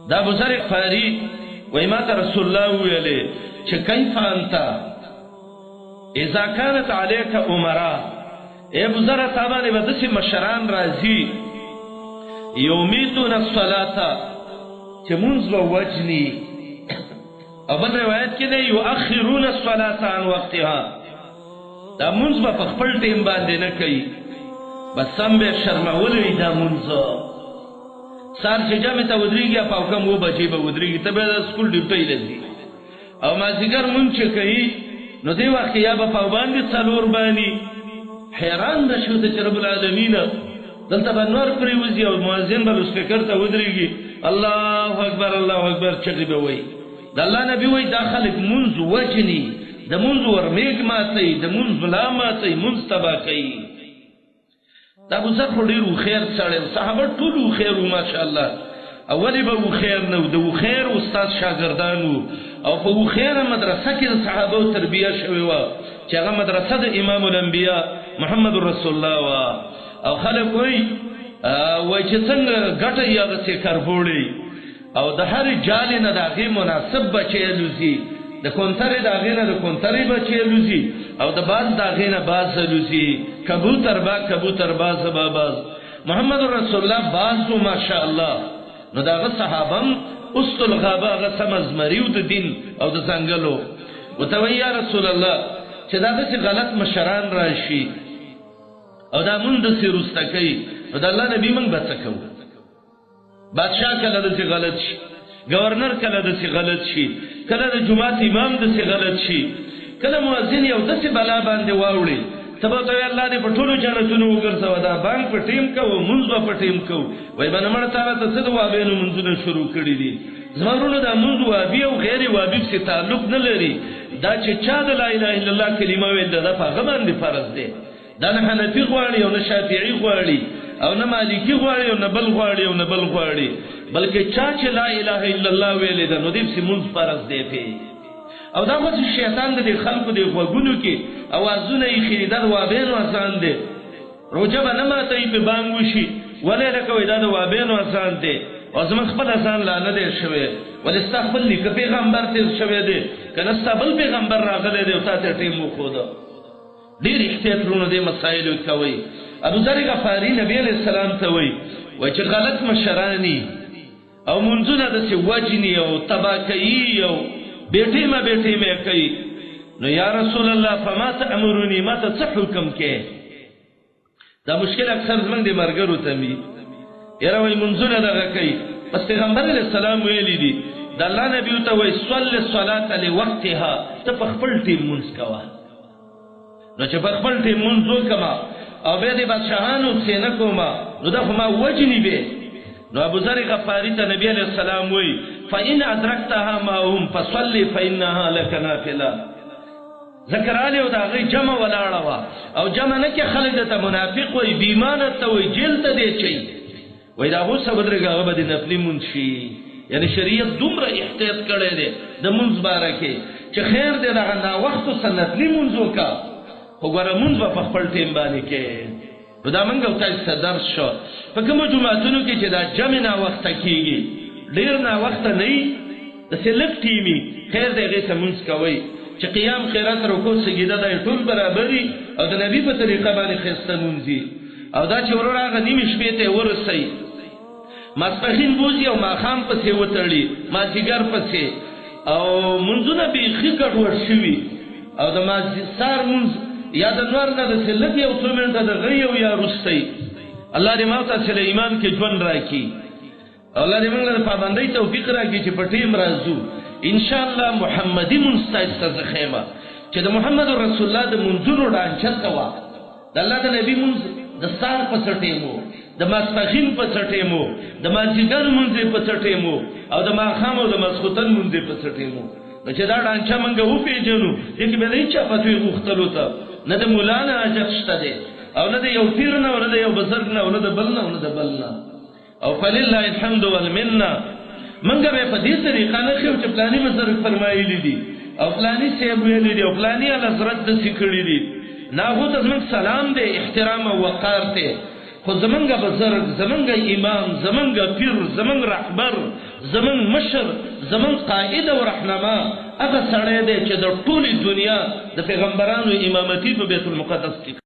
دا ابو ذر غفاری وای ما ته رسول الله ویلې چې کیف انت اذا كانت عليك امراء اے ابو ذر تابانه ودسی مشران راضی یومیتون الصلاة چې منځ وجنی او بل روایت کې دی یؤخرون الصلاة عن وقتها دا منځ په خپل ټیم باندې نه کوي بس سم به شرمولې دا منځ سار چې جامع ته ودرېږي په کوم و بچي به ودرېږي ته به سکول ډیوټي لذي او مازیګر مونږ چې کوي نو دی وخت یا به په باندې څلور باندې حیران نشو ته رب العالمین دلته بنور پرې وځي او مؤذن به سپیکر ته ودرېږي الله اکبر چې به وایي د الله نبی وایي داخله منځ وجني د منځ ورمیګ ماتي د منځ بلا ماتي منځ تبا کوي دا ابو ذر ډیر خیر سره صحابه ټول خیر ماشاء الله اولی به خیر نو د خیر استاد شاګردانو او په خیر مدرسه کې صحابه تربیه شوی و چې هغه مدرسه د امام الانبیاء محمد رسول الله وا او خلک وای چې څنګه ګټه یې هغه څه کربوړي او د هر جالي نه دغه مناسب بچي لوزي د کونتري دغه نه د کونتري بچي لوزي او د باز دغه نه باز لوزي کبوتر باز باز محمد رسول الله بازو ماشاء الله نو دغه صحابم استل غابه هغه سمزمریو د دین او د څنګهلو وتوي یا رسول الله چې دا څه غلط مشران راشي او دا مونږ د سیروسته کوي نو د الله نبی مونږ بچو بادشاہ کله د څه غلط شي گورنر کله د څه غلط شي کله د جمعه امام د څه غلط شي کله مؤذن یو د څه بلا باندې واوړي تبه ته الله دې په ټولو جنتونو وګرځاو دا بانک په ټیم کو منځ په ټیم کو وای باندې مړ تعالی ته څه د وابینو منځونه شروع کړی دي زمونږ د منځ وابي او غیر وابي څخه تعلق نه لري دا چې چا د لا اله الا الله کلمه ویل د هغه باندې فرض دی دا نه حنفي غواړي او نه شافعي غواړي او نه مالکی غواړي او نه بل غواړي بلکې چا چې لا اله الا الله ویل د نو دې سیمونز فرض دی په او دا مت شیطان د خلکو د غوګونو کې اوازونه یې خریدل وابینو آسان دي روجه به نه ماته په بانګ وشي ولې لکه دا د وابینو آسان دي او زما خپل آسان لا نه دی شوی ولستقبل لیک پیغمبر ته شوی دی کنه استقبل پیغمبر راغلی دی او تاسو ټیم مو خو دا ډیر احتیاطونه د مسایلو کوي ابو ذر غفاری نبی علیہ السلام ته وای چې غلط مشرانی او منځونه د څه وجنی او تباکئی او بیٹی میں کئی نو یا رسول الله فما تأمرونی ما ته څه حکم کې دا مشکل اکثر زمنګ دی مرګرو ته می یاره وای منځونه دغه کوي پس پیغمبر علیہ السلام ویلی دي د الله نبی ته وای صلی الصلاه لوقتها ته په خپل ټیم منځ کوا نو چې په خپل ټیم منځ وکما او به دې بادشاہانو څنګه کوما نو دا ما وجنی به نو ابو ذر غفاری ته نبی علیہ السلام وای فإن أدركتها معهم فصلي فإنها لك نافلة ذکر علی او دا غي جمع ولاړه او جمع نه کې خلک ته منافق وای بیمانه ته وای جیل ته دی چي وای دا هو صبرګه غو د نفلی منشي یعنی شریعت دومره احتیاط کړي دي د منځ بارکه چې خیر دې دا نه وخت سنت لیمونځو کا وګوره منځ په خپل ټیم باندې کې دا منګو تاسو درس شو په کوم جمعهتونو کې چې دا جمع نه وخت کېږي ډیر نه وخت نه د سلک ټیمي خیر دغه سمونس کوي چې قیام خیرات رکوع سجده د ټول برابرۍ او د نبی په طریقه باندې خسته مونږي او دا چې ورغه نیمه شپې ته ورسي ماسپخین بوزي او ماخام پسې وتړي مازیګر پسې او منځونه به خګړ ورشي او د مازیګر مونږ یا د نور نه د سلک یو څو منټه د غي او یا رستي الله دې ماته سره ایمان کې ژوند راکړي الله دې موږ له پابندۍ توفیق راکړي چې په ټیم راځو ان شاء الله محمدي مستعد خیمه چې د محمد رسول الله د منځونو ډانچه کوا د الله د نبی منځ د سار په سټیمو د ماسپخین په سټیمو د مازیګر منځ په سټیمو او د ماخام او د مسخوتن منځ په سټیمو چې دا ډانچه موږ و پیژنو چې به نه چا پاتې غوښتلو ته نه د مولانا اجازه شته دي او نه د یو پیر نه او نه د یو بزرګ نه او نه د بل نه او نه د بل نه او فلله الحمد والمنه منګه به په دې طریقه نه خو چې پلاني بزرګ فرمایلی دي او پلاني سیب ویلي دي او پلاني حضرت د سکړی دي نه هو د زموږ سلام دی احترام او وقار ته خو زمونږه بزرګ زمونږه امام زمونږه پیر زمونږ رهبر زمن مشر زمن قائد او رهنما هغه سړی دی چې د ټولې دنیا د پیغمبرانو امامتي په بیت المقدس کې